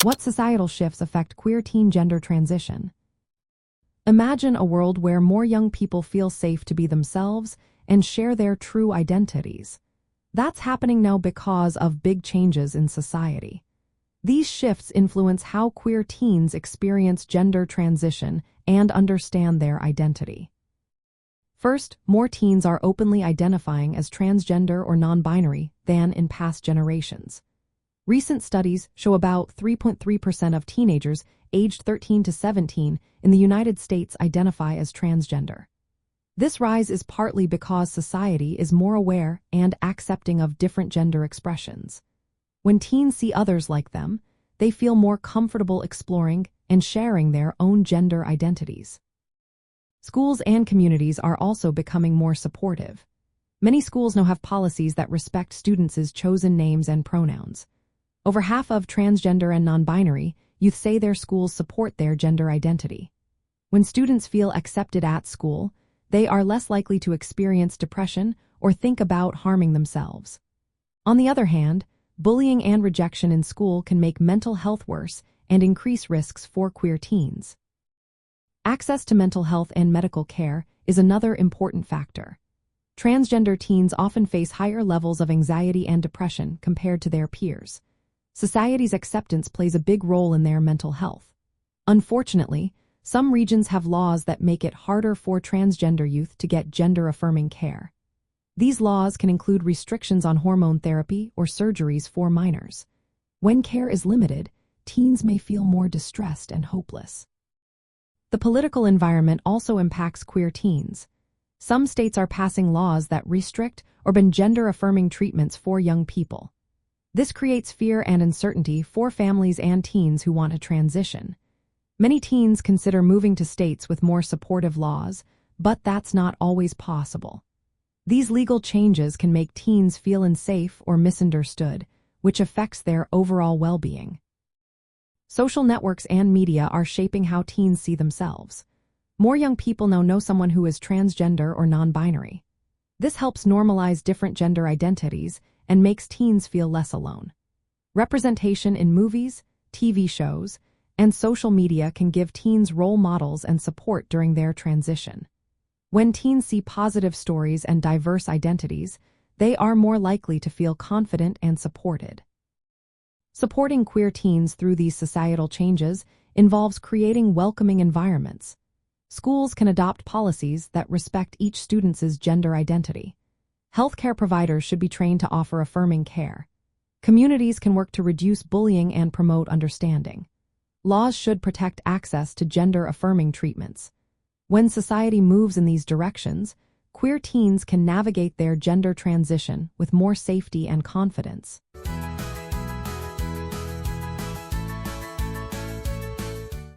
What societal shifts affect queer teen gender transition? Imagine a world where more young people feel safe to be themselves and share their true identities. That's happening now because of big changes in society. These shifts influence how queer teens experience gender transition and understand their identity. First, more teens are openly identifying as transgender or non-binary than in past generations. Recent studies show about 3.3% of teenagers aged 13 to 17 in the United States identify as transgender. This rise is partly because society is more aware and accepting of different gender expressions. When teens see others like them, they feel more comfortable exploring and sharing their own gender identities. Schools and communities are also becoming more supportive. Many schools now have policies that respect students' chosen names and pronouns. Over half of transgender and non-binary youth say their schools support their gender identity. When students feel accepted at school, they are less likely to experience depression or think about harming themselves. On the other hand, bullying and rejection in school can make mental health worse and increase risks for queer teens. Access to mental health and medical care is another important factor. Transgender teens often face higher levels of anxiety and depression compared to their peers. Society's acceptance plays a big role in their mental health. Unfortunately, some regions have laws that make it harder for transgender youth to get gender-affirming care. These laws can include restrictions on hormone therapy or surgeries for minors. When care is limited, teens may feel more distressed and hopeless. The political environment also impacts queer teens. Some states are passing laws that restrict or ban gender-affirming treatments for young people. This creates fear and uncertainty for families and teens who want to transition. Many teens consider moving to states with more supportive laws, but that's not always possible. These legal changes can make teens feel unsafe or misunderstood, which affects their overall well-being. Social networks and media are shaping how teens see themselves. More young people now know someone who is transgender or non-binary. This helps normalize different gender identities and makes teens feel less alone. Representation in movies, TV shows, and social media can give teens role models and support during their transition. When teens see positive stories and diverse identities, they are more likely to feel confident and supported. Supporting queer teens through these societal changes involves creating welcoming environments. Schools can adopt policies that respect each student's gender identity. Healthcare providers should be trained to offer affirming care. Communities can work to reduce bullying and promote understanding. Laws should protect access to gender-affirming treatments. When society moves in these directions, queer teens can navigate their gender transition with more safety and confidence.